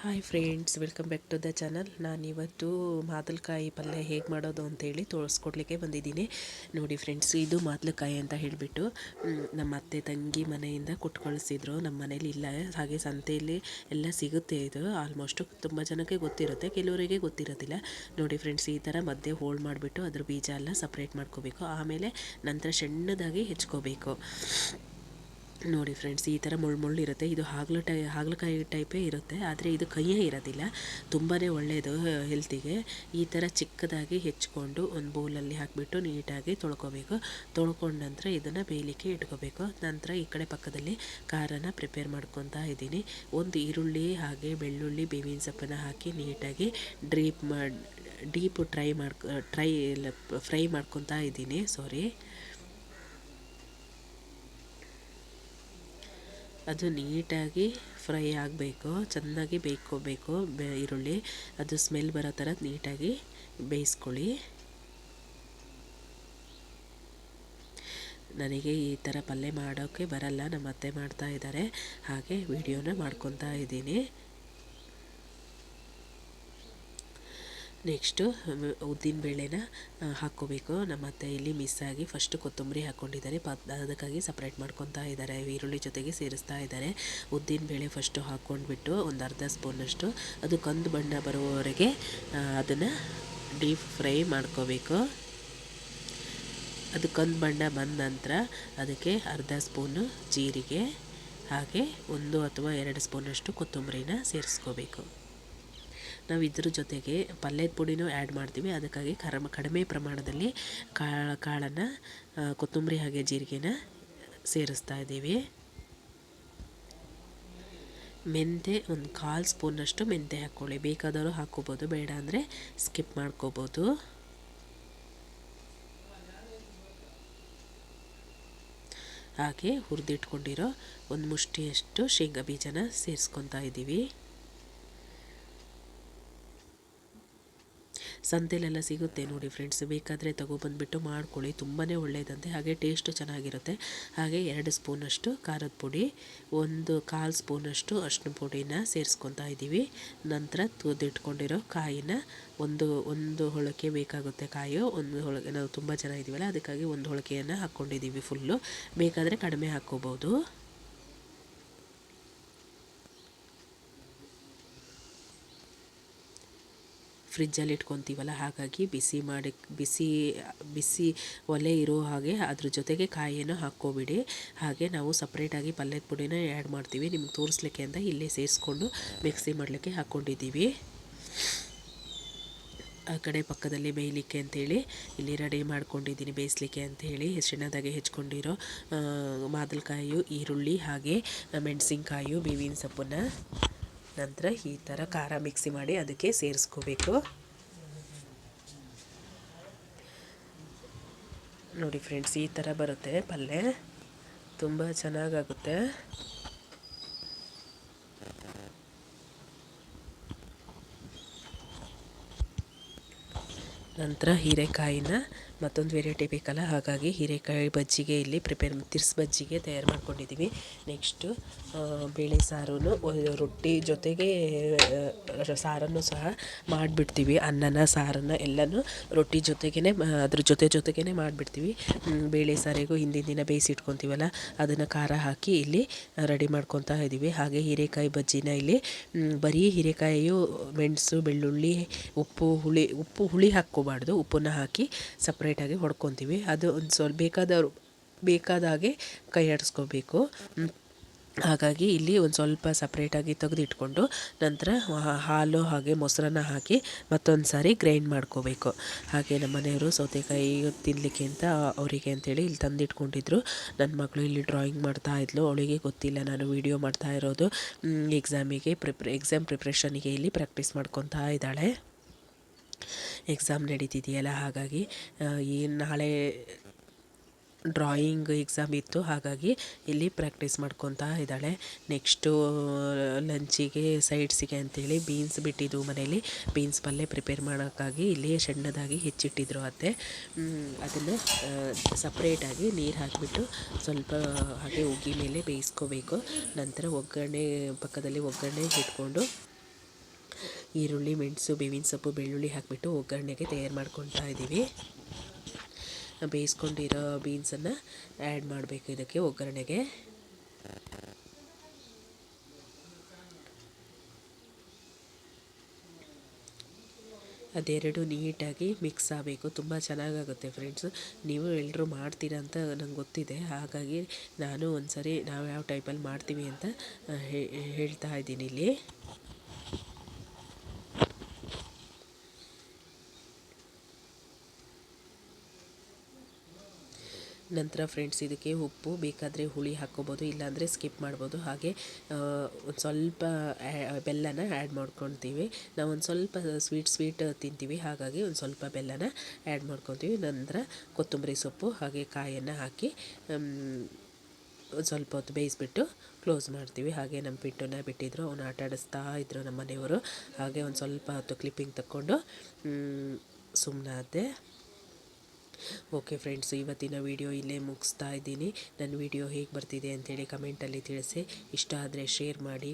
Hi friends, welcome back to the channel. ನಾನಿವತ್ತು ಮಾದಲಕಾಯಿ ಪಲ್ಯ ಹೇಗೆ ಮಾಡೋದು ಅಂತೇಳಿ ತೋರಿಸ್ಕೊಡ್ಲಿಕ್ಕೆ ಬಂದಿದ್ದೀನಿ. ನೋಡಿ ಫ್ರೆಂಡ್ಸ್, ಇದು ಮಾದಲಕಾಯಿ ಅಂತ ಹೇಳಿಬಿಟ್ಟು ನಮ್ಮ ಅತ್ತೆ ತಂಗಿ ಮನೆಯಿಂದ ಕೊಟ್ಟು ಕಳಿಸಿದ್ರು. ನಮ್ಮ ಮನೇಲಿ ಇಲ್ಲ, ಹಾಗೆ ಸಂತೆಯಲ್ಲಿ ಎಲ್ಲ ಸಿಗುತ್ತೆ. ಇದು ಆಲ್ಮೋಸ್ಟು ತುಂಬ ಜನಕ್ಕೆ ಗೊತ್ತಿರುತ್ತೆ, ಕೆಲವರಿಗೆ ಗೊತ್ತಿರೋದಿಲ್ಲ. ನೋಡಿ ಫ್ರೆಂಡ್ಸ್, ಈ ಥರ ಮಧ್ಯೆ ಹೋಲ್ಡ್ ಮಾಡಿಬಿಟ್ಟು ಅದ್ರ ಬೀಜ ಎಲ್ಲ ಸಪ್ರೇಟ್ ಮಾಡ್ಕೋಬೇಕು. ಆಮೇಲೆ ನಂತರ ಸಣ್ಣದಾಗಿ ಹೆಚ್ಕೋಬೇಕು. ನೋಡಿ ಫ್ರೆಂಡ್ಸ್, ಈ ಥರ ಮುಳ್ಳು ಇರುತ್ತೆ. ಇದು ಹಾಗಲಕಾಯಿ ಟೈಪೇ ಇರುತ್ತೆ, ಆದರೆ ಇದು ಕಹಿಯೇ ಇರೋದಿಲ್ಲ. ತುಂಬಾ ಒಳ್ಳೆಯದು ಹೆಲ್ತಿಗೆ. ಈ ಥರ ಚಿಕ್ಕದಾಗಿ ಹೆಚ್ಕೊಂಡು ಒಂದು ಬೌಲಲ್ಲಿ ಹಾಕಿಬಿಟ್ಟು ನೀಟಾಗಿ ತೊಳ್ಕೊಬೇಕು. ತೊಳ್ಕೊಂಡ ನಂತರ ಇದನ್ನು ಬೇಯಲಿಕ್ಕೆ ಇಟ್ಕೋಬೇಕು. ನಂತರ ಈ ಕಡೆ ಪಕ್ಕದಲ್ಲಿ ಖಾರನ ಪ್ರಿಪೇರ್ ಮಾಡ್ಕೊತಾ ಇದ್ದೀನಿ. ಒಂದು ಈರುಳ್ಳಿ ಹಾಗೆ ಬೆಳ್ಳುಳ್ಳಿ ಬೇವಿನ ಸೊಪ್ಪನ್ನು ಹಾಕಿ ನೀಟಾಗಿ ಡೀಪ್ ಫ್ರೈ ಮಾಡ್ಕೊತಾ ಇದ್ದೀನಿ. ಅದು ನೀಟಾಗಿ ಫ್ರೈ ಆಗಬೇಕು, ಚೆನ್ನಾಗಿ ಬೇಯ್ಕೋಬೇಕು. ಈರುಳ್ಳಿ ಅದು ಸ್ಮೆಲ್ ಬರೋ ಥರ ನೀಟಾಗಿ ಬೇಯಿಸ್ಕೊಳ್ಳಿ. ನನಗೆ ಈ ಥರ ಪಲ್ಯ ಮಾಡೋಕ್ಕೆ ಬರಲ್ಲ, ನಮ್ಮ ಅತ್ತೆ ಮಾಡ್ತಾ ಇದ್ದಾರೆ, ಹಾಗೆ ವಿಡಿಯೋನ ಮಾಡ್ಕೊತಾ ಇದ್ದೀನಿ. ನೆಕ್ಸ್ಟು ಉದ್ದಿನ ಬೇಳೆನ ಹಾಕ್ಕೋಬೇಕು. ನಮ್ಮ ಅತ್ತೆ ಇಲ್ಲಿ ಮಿಸ್ ಆಗಿ ಫಸ್ಟು ಕೊತ್ತಂಬರಿ ಹಾಕ್ಕೊಂಡಿದ್ದಾರೆ, ಅದಕ್ಕಾಗಿ ಸಪ್ರೇಟ್ ಮಾಡ್ಕೊತಾ ಇದ್ದಾರೆ. ಈರುಳ್ಳಿ ಜೊತೆಗೆ ಸೇರಿಸ್ತಾ ಇದ್ದಾರೆ. ಉದ್ದಿನ ಬೇಳೆ ಫಸ್ಟು ಹಾಕ್ಕೊಂಡ್ಬಿಟ್ಟು ಒಂದು ಅರ್ಧ ಸ್ಪೂನಷ್ಟು ಅದು ಕಂದು ಬಣ್ಣ ಬರುವವರೆಗೆ ಅದನ್ನು ಡೀಪ್ ಫ್ರೈ ಮಾಡ್ಕೋಬೇಕು. ಅದು ಕಂದು ಬಣ್ಣ ಬಂದ ನಂತರ ಅದಕ್ಕೆ ಅರ್ಧ ಸ್ಪೂನು ಜೀರಿಗೆ ಹಾಗೆ 1 ಅಥವಾ 2 ಸ್ಪೂನಷ್ಟು ಕೊತ್ತಂಬರಿನ ಸೇರಿಸ್ಕೋಬೇಕು. ನಾವು ಇದ್ರ ಜೊತೆಗೆ ಪಲ್ಯದ ಪುಡಿನೂ ಆ್ಯಡ್ ಮಾಡ್ತೀವಿ, ಅದಕ್ಕಾಗಿ ಕಡಿಮೆ ಪ್ರಮಾಣದಲ್ಲಿ ಕಾಳನ್ನು ಕೊತ್ತಂಬರಿ ಹಾಗೆ ಜೀರಿಗೆನ ಸೇರಿಸ್ತಾ ಇದ್ದೀವಿ. ಮೆಂತೆ ಒಂದು 1/4 ಸ್ಪೂನಷ್ಟು ಮೆಂತೆ ಹಾಕ್ಕೊಳ್ಳಿ. ಬೇಕಾದವರು ಹಾಕ್ಕೋಬೋದು, ಬೇಡ ಅಂದರೆ ಸ್ಕಿಪ್ ಮಾಡ್ಕೋಬೋದು. ಹಾಗೆ ಹುರಿದಿಟ್ಕೊಂಡಿರೋ ಒಂದು ಮುಷ್ಟಿಯಷ್ಟು ಶೇಂಗಾ ಬೀಜನ ಸೇರಿಸ್ಕೊತಾ ಇದ್ದೀವಿ. ಸಂತೆಲೆಲ್ಲ ಸಿಗುತ್ತೆ ನೋಡಿ ಫ್ರೆಂಡ್ಸ್, ಬೇಕಾದರೆ ತೊಗೊಬಂದುಬಿಟ್ಟು ಮಾಡ್ಕೊಳ್ಳಿ, ತುಂಬಾ ಒಳ್ಳೆಯದಂತೆ, ಹಾಗೆ ಟೇಸ್ಟು ಚೆನ್ನಾಗಿರುತ್ತೆ. ಹಾಗೆ 2 ಸ್ಪೂನಷ್ಟು ಖಾರದ ಪುಡಿ, 1/4 ಸ್ಪೂನಷ್ಟು ಅರಿಶಿನ ಪುಡಿನ ಸೇರಿಸ್ಕೊತಾ ಇದ್ದೀವಿ. ನಂತರ ತುರಿದಿಟ್ಕೊಂಡಿರೋ ಕಾಯಿನ ಒಂದು ಹೊಳಕೆ ಬೇಕಾಗುತ್ತೆ. ಕಾಯಿ ಒಂದು ಹೊಳಕೆ, ನಾವು ತುಂಬ ಜನ ಇದ್ದೀವಲ್ಲ ಅದಕ್ಕಾಗಿ ಒಂದು ಹೊಳಕೆಯನ್ನು ಹಾಕ್ಕೊಂಡಿದ್ದೀವಿ ಫುಲ್ಲು. ಬೇಕಾದರೆ ಕಡಿಮೆ ಹಾಕ್ಕೋಬೋದು. ಫ್ರಿಜ್ಜಲ್ಲಿ ಇಟ್ಕೊತೀವಲ್ಲ, ಹಾಗಾಗಿ ಬಿಸಿ ಒಲೆ ಇರೋ ಹಾಗೆ ಅದ್ರ ಜೊತೆಗೆ ಕಾಯಿಯನ್ನು ಹಾಕ್ಕೋಬಿಡಿ. ಹಾಗೆ ನಾವು ಸಪ್ರೇಟಾಗಿ ಪಲ್ಯದ ಪುಡಿನ ಆ್ಯಡ್ ಮಾಡ್ತೀವಿ, ನಿಮ್ಗೆ ತೋರಿಸ್ಲಿಕ್ಕೆ ಅಂತ ಇಲ್ಲೇ ಸೇರಿಸ್ಕೊಂಡು ಮಿಕ್ಸಿ ಮಾಡಲಿಕ್ಕೆ ಹಾಕ್ಕೊಂಡಿದ್ದೀವಿ. ಆ ಕಡೆ ಪಕ್ಕದಲ್ಲಿ ಬೇಯಲಿಕ್ಕೆ ಅಂಥೇಳಿ ಇಲ್ಲಿ ರೆಡಿ ಮಾಡ್ಕೊಂಡಿದ್ದೀನಿ, ಬೇಯಿಸ್ಲಿಕ್ಕೆ ಅಂಥೇಳಿ. ಸಣ್ಣದಾಗೆ ಹೆಚ್ಕೊಂಡಿರೋ ಮಾದಲಕಾಯಿ, ಈರುಳ್ಳಿ ಹಾಗೆ ಮೆಣಸಿನ್ಕಾಯಿ, ಬೇವಿನ ಸೊಪ್ಪನ್ನ ನಂತರ ಈ ಥರ ಖಾರ ಮಿಕ್ಸಿ ಮಾಡಿ ಅದಕ್ಕೆ ಸೇರಿಸ್ಕೋಬೇಕು. ನೋಡಿ ಫ್ರೆಂಡ್ಸ್, ಈ ಥರ ಬರುತ್ತೆ ಪಲ್ಯ, ತುಂಬ ಚೆನ್ನಾಗಾಗುತ್ತೆ. ನಂತರ ಹೀರೆಕಾಯಿನ ಮತ್ತೊಂದು ವೆರೈಟಿ ಬೇಕಲ್ಲ, ಹಾಗಾಗಿ ಹೀರೆಕಾಯಿ ಬಜ್ಜಿಗೆ ಇಲ್ಲಿ ತಿರ್ಸ್ ಬಜ್ಜಿಗೆ ತಯಾರು ಮಾಡ್ಕೊಂಡಿದ್ದೀವಿ. ನೆಕ್ಸ್ಟು ಬೇಳೆ ಸಾರೂ ರೊಟ್ಟಿ ಜೊತೆಗೆ ಸಾರನ್ನು ಸಹ ಮಾಡಿಬಿಡ್ತೀವಿ. ಅನ್ನನ ಸಾರನ್ನು ಎಲ್ಲನೂ ರೊಟ್ಟಿ ಜೊತೆಗೇ ಅದ್ರ ಜೊತೆಗೇ ಮಾಡಿಬಿಡ್ತೀವಿ. ಬೇಳೆ ಸಾರಿಗೂ ಹಿಂದಿನ ದಿನ ಬೇಯಿಸಿಟ್ಕೊತೀವಲ್ಲ, ಅದನ್ನು ಖಾರ ಹಾಕಿ ಇಲ್ಲಿ ರೆಡಿ ಮಾಡ್ಕೊತಾ ಇದ್ದೀವಿ. ಹಾಗೆ ಹೀರೆಕಾಯಿ ಬಜ್ಜಿನ ಇಲ್ಲಿ ಬರೀ ಹೀರೆಕಾಯಿಯು ಮೆಣಸು, ಬೆಳ್ಳುಳ್ಳಿ, ಉಪ್ಪು ಹುಳಿ ಹಾಕ್ಕೋಬಾರ್ದು, ಉಪ್ಪನ್ನು ಹಾಕಿ ಸಪ್ರೇಟಾಗಿ ಹೊಡ್ಕೊತೀವಿ. ಅದು ಒಂದು ಸ್ವಲ್ಪ ಬೇಕಾದಾಗೆ ಕೈ ಆಡಿಸ್ಕೋಬೇಕು. ಹಾಗಾಗಿ ಇಲ್ಲಿ ಒಂದು ಸ್ವಲ್ಪ ಸಪ್ರೇಟಾಗಿ ತೆಗೆದಿಟ್ಕೊಂಡು ನಂತರ ಹಾಲು ಹಾಗೆ ಮೊಸರನ್ನ ಹಾಕಿ ಮತ್ತೊಂದು ಸಾರಿ ಗ್ರೈಂಡ್ ಮಾಡ್ಕೋಬೇಕು. ಹಾಗೆ ನಮ್ಮ ಮನೆಯವರು ಸೌತೆಕಾಯಿ ತಿನ್ನಲಿಕ್ಕೆ ಅಂತ ಅವರಿಗೆ ಅಂಥೇಳಿ ಇಲ್ಲಿ ತಂದಿಟ್ಕೊಂಡಿದ್ರು. ನನ್ನ ಮಗಳು ಇಲ್ಲಿ ಡ್ರಾಯಿಂಗ್ ಮಾಡ್ತಾಯಿದ್ಲು, ಅವಳಿಗೆ ಗೊತ್ತಿಲ್ಲ ನಾನು ವಿಡಿಯೋ ಮಾಡ್ತಾ ಇರೋದು. ಎಕ್ಸಾಮ್ ಪ್ರಿಪ್ರೇಷನಿಗೆ ಇಲ್ಲಿ ಪ್ರಾಕ್ಟೀಸ್ ಮಾಡ್ಕೊತಾ ಇದ್ದಾಳೆ. ಎಕ್ಸಾಮ್ ನಡೀತಿದೆಯಲ್ಲ, ಹಾಗಾಗಿ ನಾಳೆ ಡ್ರಾಯಿಂಗ್ ಎಕ್ಸಾಮ್ ಇತ್ತು, ಹಾಗಾಗಿ ಇಲ್ಲಿ ಪ್ರಾಕ್ಟೀಸ್ ಮಾಡ್ಕೊತಾ ಇದ್ದಾಳೆ. ನೆಕ್ಸ್ಟು ಲಂಚಿಗೆ ಸೈಡ್ಸಿಗೆ ಅಂಥೇಳಿ ಬೀನ್ಸ್ ಬಿಟ್ಟಿದ್ದು ಮನೇಲಿ, ಬೀನ್ಸ್ ಪಲ್ಯ ಪ್ರಿಪೇರ್ ಮಾಡೋಕ್ಕಾಗಿ ಇಲ್ಲಿ ಸಣ್ಣದಾಗಿ ಹೆಚ್ಚಿಟ್ಟಿದ್ರು ಅತ್ತೆ. ಅದನ್ನು ಸಪ್ರೇಟಾಗಿ ನೀರು ಹಾಕಿಬಿಟ್ಟು ಸ್ವಲ್ಪ ಹಾಗೆ ಉಗಿ ಮೇಲೆ ಬೇಯಿಸ್ಕೋಬೇಕು. ನಂತರ ಪಕ್ಕದಲ್ಲಿ ಒಗ್ಗರಣೆ ಇಟ್ಕೊಂಡು ಈರುಳ್ಳಿ, ಮೆಣಸು, ಬೇವಿನ ಸೊಪ್ಪು, ಬೆಳ್ಳುಳ್ಳಿ ಹಾಕಿಬಿಟ್ಟು ಒಗ್ಗರಣೆಗೆ ತಯಾರು ಮಾಡ್ಕೊತಾ ಇದ್ದೀವಿ. ಬೇಯಿಸ್ಕೊಂಡಿರೋ ಬೀನ್ಸನ್ನು ಆ್ಯಡ್ ಮಾಡಬೇಕು ಇದಕ್ಕೆ ಒಗ್ಗರಣೆಗೆ. ಅದೆರಡು ನೀಟಾಗಿ ಮಿಕ್ಸ್ ಆಗಬೇಕು. ತುಂಬ ಚೆನ್ನಾಗಾಗುತ್ತೆ ಫ್ರೆಂಡ್ಸ್. ನೀವು ಎಲ್ಲರೂ ಮಾಡ್ತೀರಾ ಅಂತ ನಂಗೆ ಗೊತ್ತಿದೆ, ಹಾಗಾಗಿ ನಾನು ಒಂದು ಸರಿ ನಾವು ಯಾವ ಟೈಪಲ್ಲಿ ಮಾಡ್ತೀವಿ ಅಂತ ಹೇಳ್ತಾ ಇದ್ದೀನಿ ಇಲ್ಲಿ. ನಂತರ ಫ್ರೆಂಡ್ಸ್ ಇದಕ್ಕೆ ಉಪ್ಪು ಬೇಕಾದರೆ ಹುಳಿ ಹಾಕ್ಕೋಬೋದು, ಇಲ್ಲಾಂದರೆ ಸ್ಕಿಪ್ ಮಾಡ್ಬೋದು. ಹಾಗೆ ಒಂದು ಸ್ವಲ್ಪ ಬೆಲ್ಲನ ಆ್ಯಡ್ ಮಾಡ್ಕೊತೀವಿ. ನಾವು ಒಂದು ಸ್ವಲ್ಪ ಸ್ವೀಟ್ ತಿಂತೀವಿ, ಹಾಗಾಗಿ ಒಂದು ಸ್ವಲ್ಪ ಬೆಲ್ಲನ ಆ್ಯಡ್ ಮಾಡ್ಕೊತೀವಿ. ನಂತರ ಕೊತ್ತಂಬರಿ ಸೊಪ್ಪು ಹಾಗೆ ಕಾಯನ್ನು ಹಾಕಿ ಒಂದು ಸ್ವಲ್ಪ ಹೊತ್ತು ಬೇಯಿಸ್ಬಿಟ್ಟು ಕ್ಲೋಸ್ ಮಾಡ್ತೀವಿ. ಹಾಗೆ ನಮ್ಮ ಪಿಂಟುನ ಬಿಟ್ಟಿದ್ರು, ಅವನು ಆಟ ಆಡಿಸ್ತಾ ಇದ್ರು ನಮ್ಮ ಮನೆಯವರು. ಹಾಗೆ ಒಂದು ಸ್ವಲ್ಪ ಹೊತ್ತು ಕ್ಲಿಪ್ಪಿಂಗ್ ತಕ್ಕೊಂಡು ಸುಮ್ಮನಾದೆ. ಓಕೆ ಫ್ರೆಂಡ್ಸ್, ಇವತ್ತಿನ ವಿಡಿಯೋ ಇಲ್ಲೇ ಮುಗಿಸ್ತಾ ಇದ್ದೀನಿ. ನನ್ನ ವಿಡಿಯೋ ಹೇಗೆ ಬರ್ತಿದೆ ಅಂಥೇಳಿ ಕಮೆಂಟಲ್ಲಿ ತಿಳಿಸಿ. ಇಷ್ಟ ಆದರೆ ಶೇರ್ ಮಾಡಿ,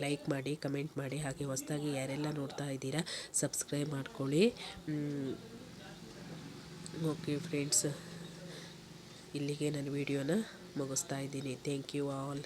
ಲೈಕ್ ಮಾಡಿ, ಕಮೆಂಟ್ ಮಾಡಿ. ಹಾಗೆ ಹೊಸದಾಗಿ ಯಾರೆಲ್ಲ ನೋಡ್ತಾ ಇದ್ದೀರಾ ಸಬ್ಸ್ಕ್ರೈಬ್ ಮಾಡ್ಕೊಳ್ಳಿ. ಓಕೆ ಫ್ರೆಂಡ್ಸ್, ಇಲ್ಲಿಗೆ ನನ್ನ ವಿಡಿಯೋನ ಮುಗಿಸ್ತಾ ಇದ್ದೀನಿ. Thank you all.